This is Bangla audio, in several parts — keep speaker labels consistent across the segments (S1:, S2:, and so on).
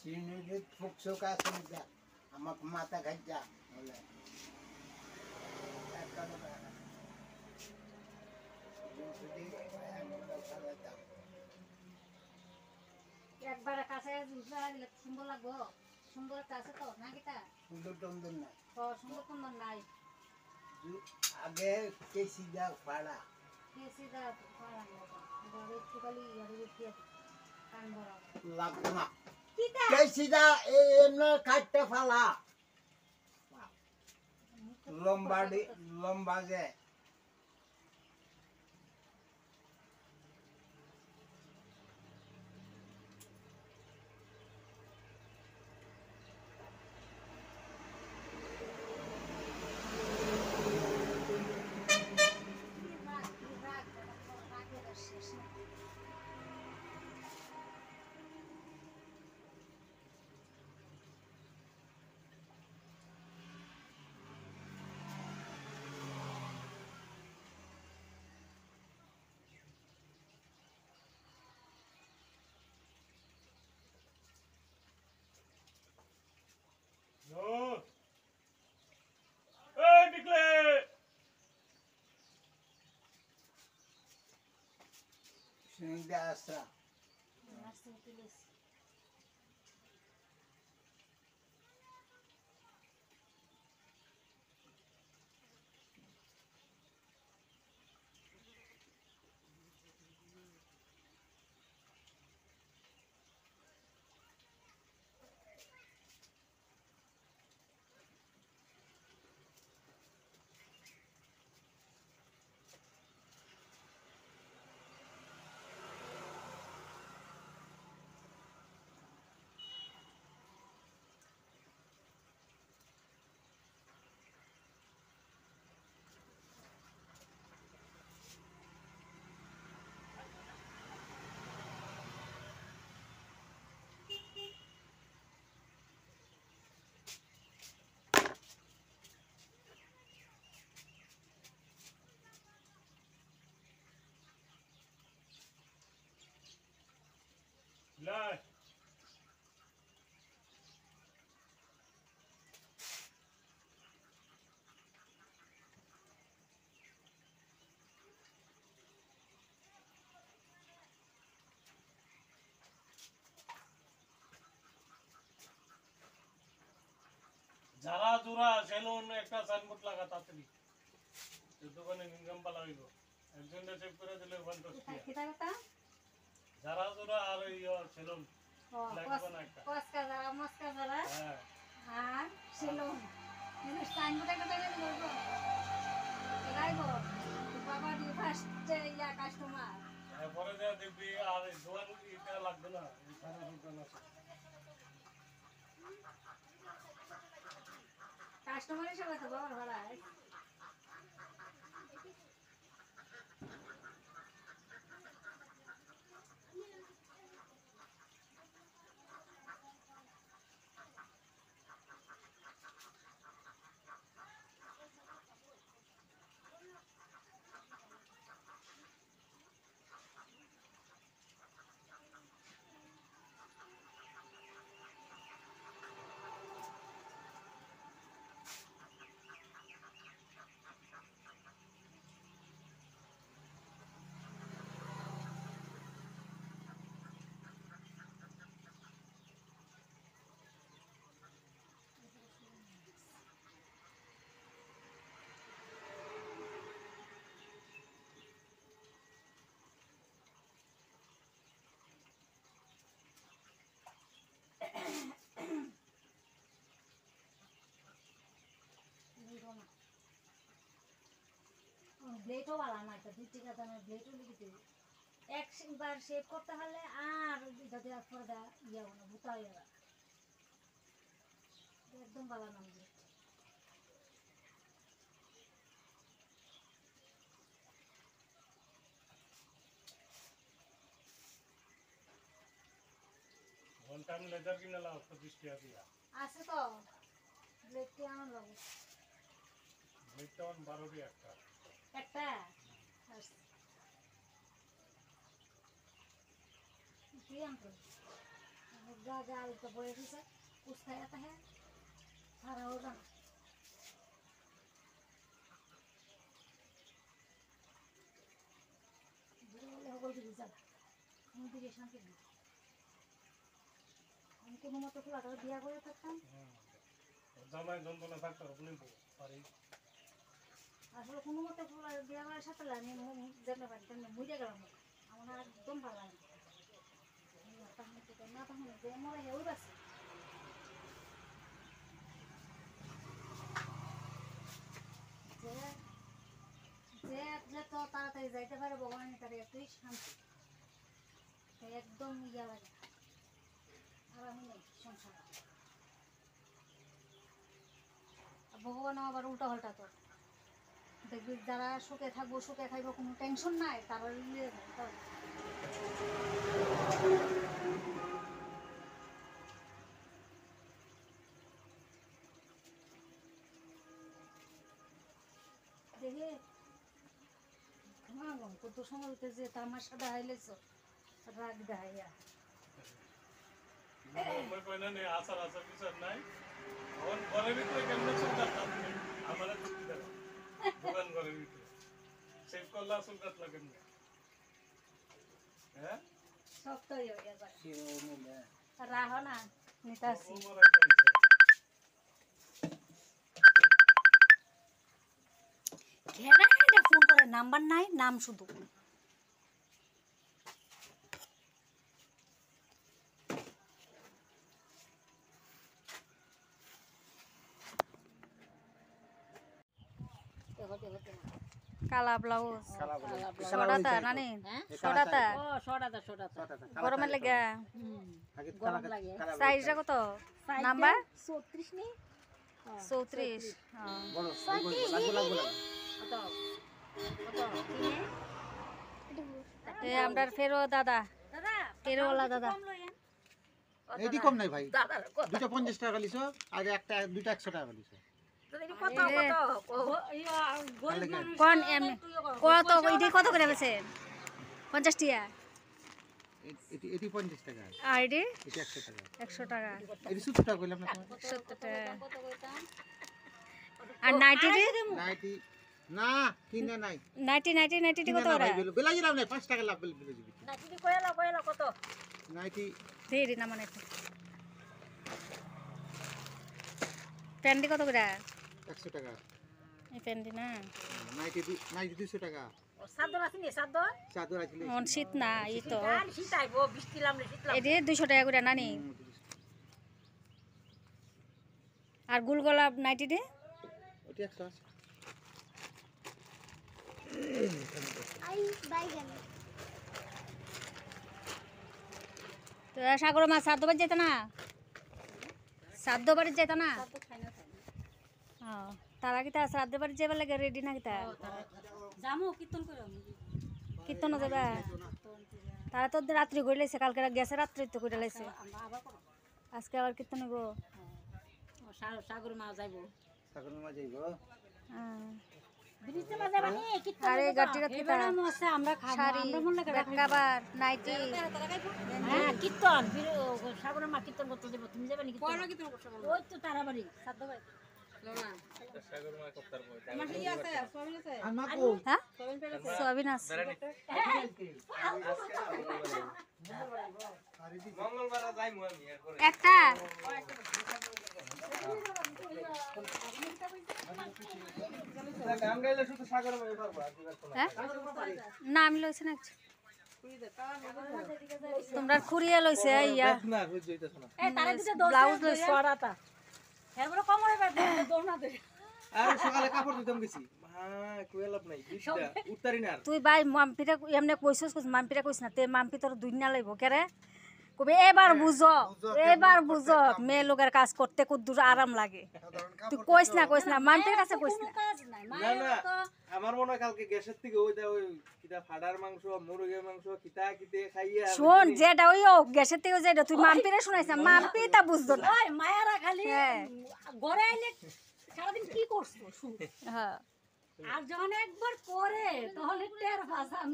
S1: সিনিয়র ফুকসো কাছে যা আমাকে মাথা খাই যা বলে
S2: একবার কাছে সুন্দর লাগবো সুন্দর একটা আছে তো না কিটা
S1: সুন্দর টন্দর না
S2: সুন্দর সুন্দর নাই
S1: আগে কেসি যা ফাড়া
S2: কেসিটা একটু খালি কান বড়
S1: লাগবে না
S2: কিটা
S1: কেসি যা এমনি কাটতে ফালা লম্বা যে
S3: No. Hey, declare.
S1: সিনিয়র আসরা
S3: Lie. যারা জোড়া সেলুন একটা সাইনবোর্ড লাগা তাড়াতাড়ি দোকানে ইনকাম পালা হইব একজনটা চেক করে দিলে 150
S2: কিটা কথা
S3: যারা জোড়া আর সেলুন লাগবে না একটা
S2: কসকা যারা মস্কা যারা
S3: হ্যাঁ
S2: আর সেলুন মানে সাইনবোর্ড একটা টাইলে বলবো রাইবো বাবা দি ফার্স্ট ইয়া কাস্টমার
S3: পরে যা দেখবি আর দোকান এটা লাগবে না এখানে দোকান আছে
S2: কাস্টমার হিসেবে তো বাবার ভাড়া ব্লেডও ভালো না একটা 2 টাকা দামের ব্লেডও লিখে একবার শেভ করতে হলে আর এটা দেওয়ার পরে ইয়ে না ভুতা হয়ে যাবে একদম ভালো না ব্লেড
S3: ওয়ান টাইম লেজার কিনে লাও 25 টাকা দিয়া
S2: আছে তো ব্লেডটি আমার লাগবে
S3: ব্লেডটা 12 টাকা একটা
S2: একটা কি আনতো मुर्गा जाल तो बोले थी सर उसका आता है सारा होगा बोले हो गई चल हम भी शांति नहीं हम কোনো মতো খোলাটা বিয়া করে থাকতাম
S3: জামাই যন্ত্রণা থাকতে আপনি পারি
S2: আসলে কোনো মতো খোলা বিয়া করার সাথে আমি যেতে পারি তেমনি মুজে গেলাম আমার একদম ভালো লাগে না তখন যে মরে হেউ আছে যে যত তাড়াতাড়ি যাইতে পারে ভগবানের তার এতই শান্তি তাই একদম ইয়া লাগে আর আমি নেই সংসার ভগবানও আবার উল্টা পাল্টা তো দেখবি যারা সুখে থাকবো সুখে খাইবো কোনো টেনশন নাই তারা নিয়ে যাবে দেখে ঘুমাগম কত সময় হইতে যে তামাশা দেখাইলেছ রাগ দেখাইয়া
S3: মই কইনা নে আসার আসার বিচার নাই এখন ঘরের ভিতরে কেমনে সুলকাত আপনি আমারে যুক্তি দেন দোকান ঘরের ভিতরে সেভ করলা সুলকাত লাগেন না হ্যাঁ
S2: শক্তই হয়ে যায়
S1: শিরো মিলে
S2: রাহ না নিতাছি
S3: ওমর একটা হইছে।
S2: ঘেরা ফোন করে নাম্বার নাই নাম শুধু কালা ব্লাউজ সরাতা নানি সরাতা গরমের লাগে সাইজটা কত নাম্বার 34 নি 34
S1: বড় লাগবো
S2: এ আমরা ফেরো দাদা ফেরোলা দাদা
S1: এটি কম নাই ভাই 250 টাকা লিছো আগে একটা দুইটা 100 টাকা লিছো
S2: কোন এমনি কত ইডি কত করে বেছেন 50 টিয়া
S1: এটি 50 টাকা
S2: আর ইডি
S1: এটি 100 টাকা
S2: 100 টাকা
S1: এটি 70 টাকা কইলাম না
S2: 70 টাকা আর 90
S1: নাইটি না কিনে নাই
S2: 90 কত ওরা
S1: বেলাজি লাভ নাই 5 টাকা লাভ বেলাজি
S2: কত
S1: নাইটি
S2: দেরি না মানে প্যান্ডি কত করে
S1: 100 টাকা
S2: এই প্যান্ডি না
S1: নাইটি 200 টাকা
S2: সাদর আছে নি
S1: চাদর আছে
S2: মন শীত না এই তো
S4: শীত আইবো বৃষ্টি লামলে শীত লাম
S2: এটি 200 টাকা করে নানি আর গুল গোলাপ 90 দে
S1: ওটি 100 আছে
S2: তো সাগর মাছ সাদ্দ বাড়ি যেত না সাদ্দ বাড়ি যেত না তারা কি তারা শ্রাদ্ধ বাড়ি যাবার লাগে রেডি না কিতা
S4: জামু কীর্তন করে
S2: কীর্তন যাবে তারা তো রাত্রি করে লাইছে কালকে গেছে রাত্রি তো করে লাইছে আজকে আবার কীর্তন গো
S4: সাগর মা যাইবো
S1: সাগর মা যাইবো
S4: ব্রিজে মা যাবা নি কীর্তন
S2: আরে গাটি রাত কিতা
S4: আমরা খাবো
S2: শাড়ি
S4: আমরা মন লাগে
S2: বেকাবার নাইটি
S4: হ্যাঁ কীর্তন সাগর মা কীর্তন করতে যাবো তুমি যাবে নি কীর্তন করতে ওই তো তারাবাড়ি সাদ্দ ভাই
S1: আর মা কো
S2: হ্যাঁ সোয়াবিন আছে একটা
S1: গান গাইলে শুধু সাগর মা পারবো
S2: হ্যাঁ না আমি লইছে না তোমরা খুরিয়া লইছে ইয়া
S1: না রোজ যাইতাছ না
S4: এই তারে দিতে
S2: ব্লাউজ লইছে
S4: সরাতা এরপরে কমরে দৌড় না দে
S1: আর সকালে কাপড় দিতাম গেছি হ্যাঁ কোয়েলাপ নাই বিশটা উত্তারি না
S2: তুই ভাই মাম্পিটা এমনি কইছস মাম্পিটা কইছ না তে মাম্পি তোর দুই না লাইব কেরে কবে এবার বুঝো মেয়ে লোকের কাজ করতে কদ্দুর আরাম লাগে তুই কইছ না মাম্পির কাছে কইছ না
S4: কাজ নাই
S1: না না আমার মনে হয় কালকে গ্যাসের থেকে ওই কিটা ফাডার মাংস মুরগির মাংস কিটা কিতে খাইয়া
S2: শোন যেটা ওই গ্যাসের থেকে যেটা তুই মাম্পিরে শুনাইছ না মাম্পি তা বুঝতো না
S4: ওই মায়ারা খালি
S2: হ্যাঁ।
S4: ঘরে আইলে সারাদিন কি করছো
S2: হ্যাঁ
S4: আর যখন একবার করে তখন টের ফাসাম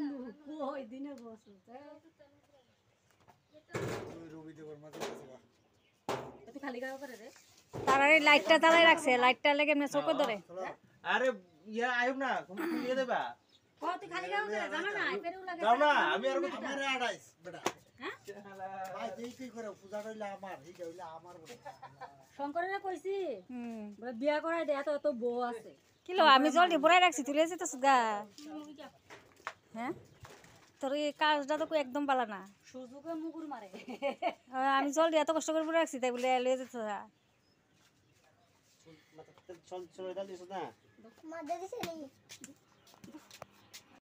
S4: কই দিনে বসে
S1: রবি দেবর মাঝে
S2: তারা এই লাইটটা জ্বালাই রাখছে, লাইটটা লেগে এমনি চোখে ধরে।
S1: আরে ইয়া আয়ুব না তুমি খুলিয়ে দেবা যাও না আমি আর কিছু
S5: আমারে আড়াইস বেটা ভাই এই কি করে পূজা হইলা আমার এই হইলা আমার বলে
S4: শঙ্করের কইছি
S2: হুম
S4: বলে বিয়া করাই দে, এত এত বউ আছে।
S2: কিলো আমি জলদি বড়াই রাখছি, তুলে যেতেছ গা। হ্যাঁ তোর এই কাজটা তো একদম পালা না।
S4: সুযোগে মুগুর মারে।
S2: আমি জলদি এত কষ্ট করে বড়ে রাখছি, তাই বলে লয়ে যেতে
S5: চল চল এটা দিছ না